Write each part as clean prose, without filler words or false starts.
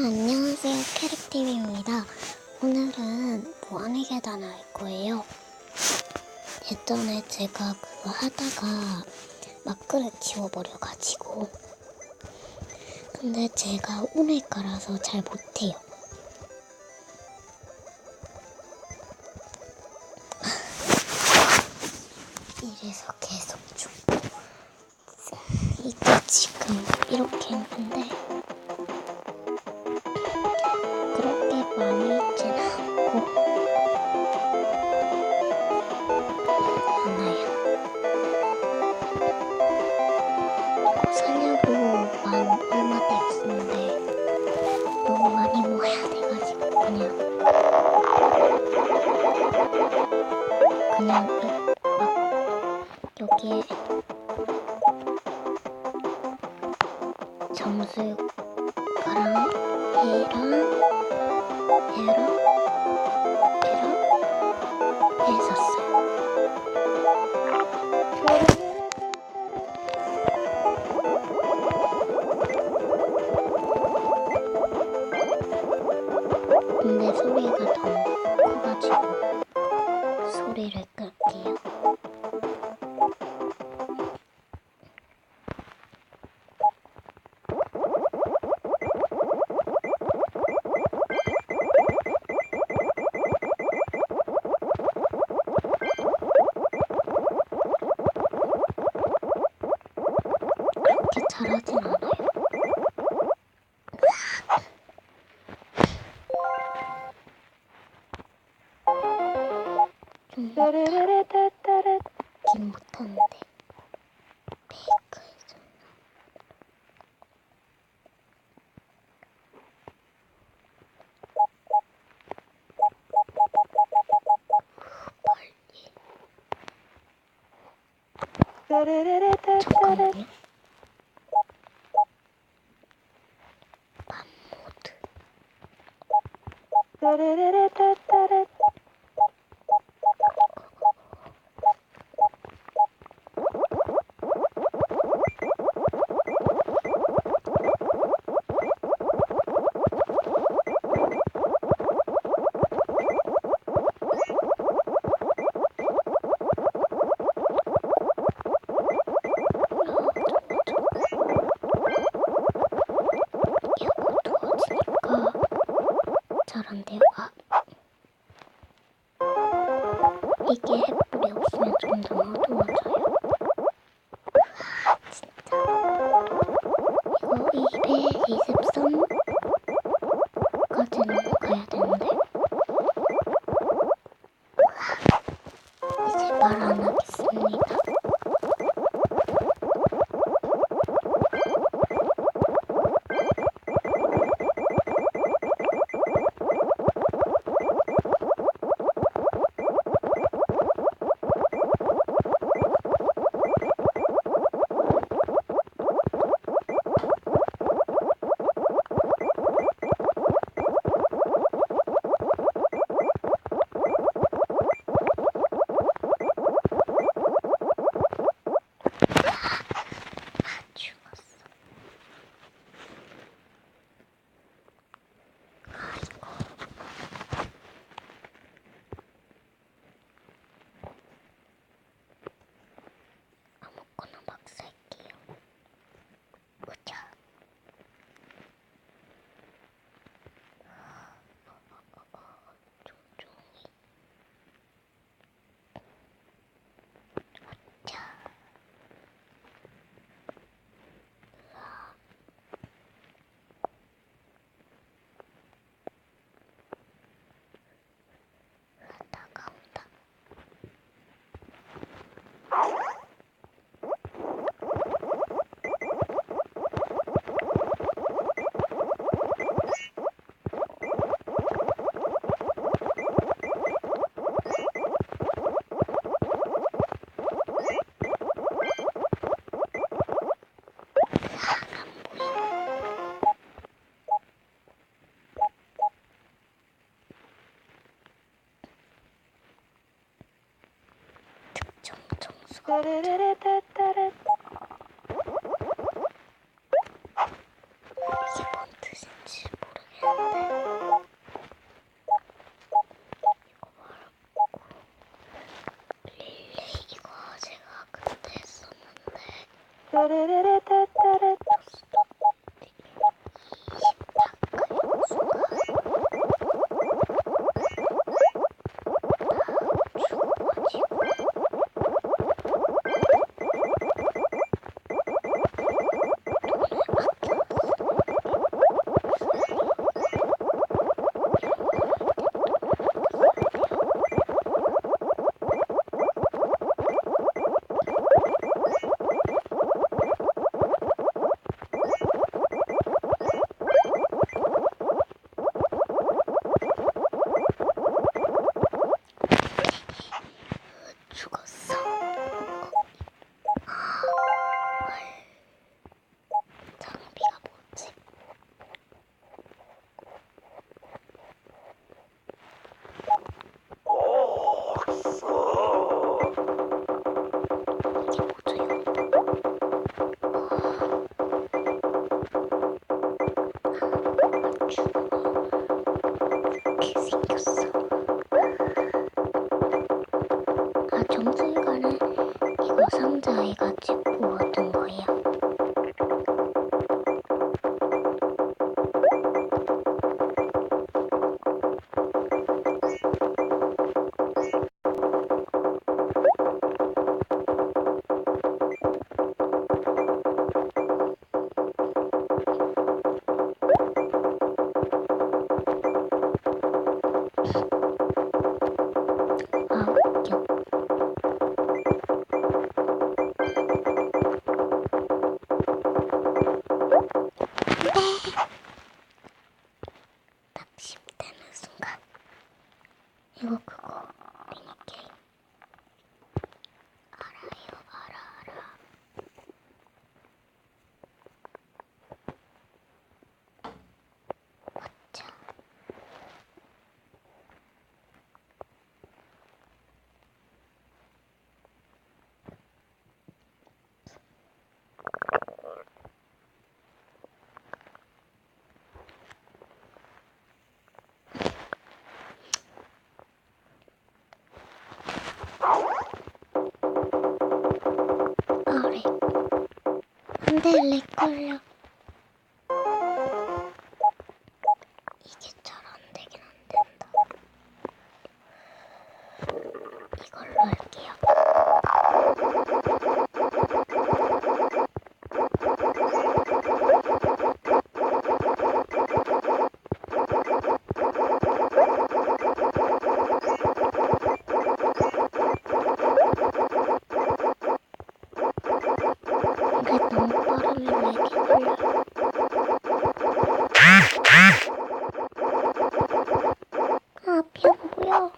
안녕하세요. 캐릭TV입니다. 오늘은 무한의계단을 할 거예요. 예전에 제가 그거 하다가 마크를 지워버려가지고, 근데 제가 오늘가라서 잘 못해요. 이래서 계속 좀 이게 지금 이렇게 했는데 그렇게 많이 있진 않고 않아요. 이거 사려고 얼마 됐는데 너무 많이 모아야 돼가지고 그냥 여기에 점수가랑 얘랑 했었어요. 근데 소리가 너무 커가지고 소리를 끌게요. 그렇게 잘하진 않아요. 좀 못하긴 못하는데 페이크해서 빨리 잠깐만요. 반 모드 이거 도와주니까 잘 안 돼요. 이게 햇불이 없으면 좀 더 어두워져요. 진짜 이거 223까지 넘어가야 되는데 이제 말 안 하겠습니다. 아무거나 막 살게요. 보자. 종종이. 자. 다가온다. 점수가 이게 뭔 뜻인지 모르겠어요. 죽었어. 장비가 뭐지? 이게 뭐죠? 이렇게 생겼어. 아, 점술관을 이거 상자에 가지고 둔 거예요. 아, 웃겨. 딱 10되는 순간 이거 그거 미니게임 알아요. 알아. 맞죠? 렉. 안돼, 렉 걸려. 이게 잘 안 되긴 안 된다. 이걸로 할게요. 이게 너무 빠르면 렉이 걸려. 아, 앞이 안 보여.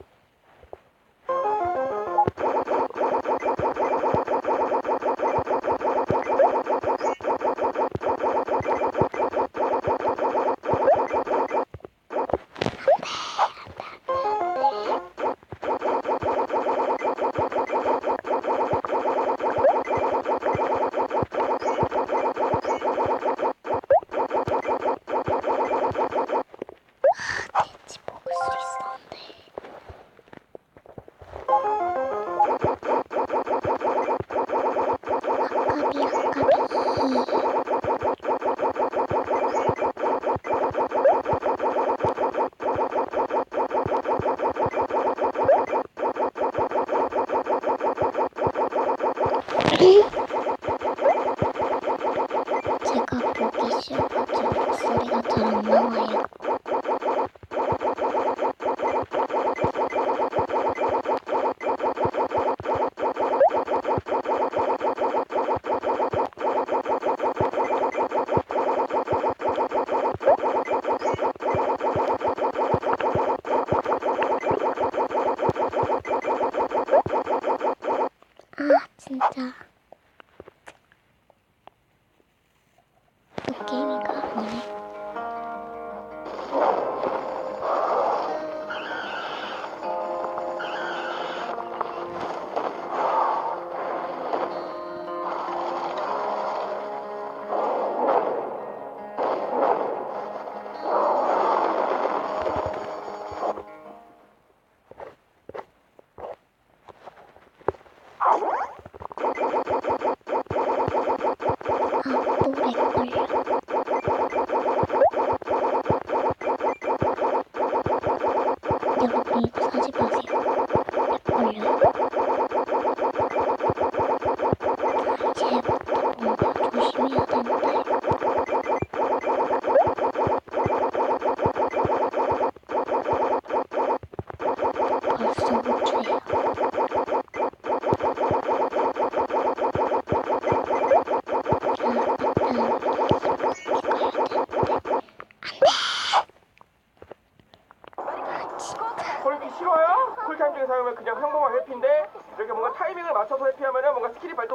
돼지 먹을 수 있었는데. 아까비. 제가 보기 싫어가지고 목소리가 잘 안 나와요. 아, 진짜. 또 게임인가? 아니네.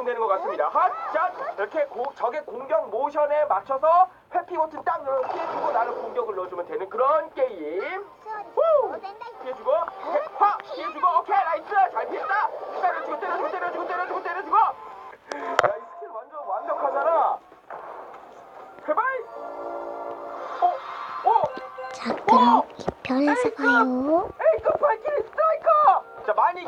완성되는 것 같습니다. 자, 이렇게 적의 공격 모션에 맞춰서 회피 버튼 딱 누르면 피해주고 나는 공격을 넣어주면 되는 그런 게임. 후! 피해주고, 확! 피해주고, 오케이, 나이스! 잘 피했다! 때려주고! 야, 이 스킬 완전 완벽하잖아! 제발! 자, 그럼 2편에서 봐요. 에이크 발키리 스트라이커! 자, 많이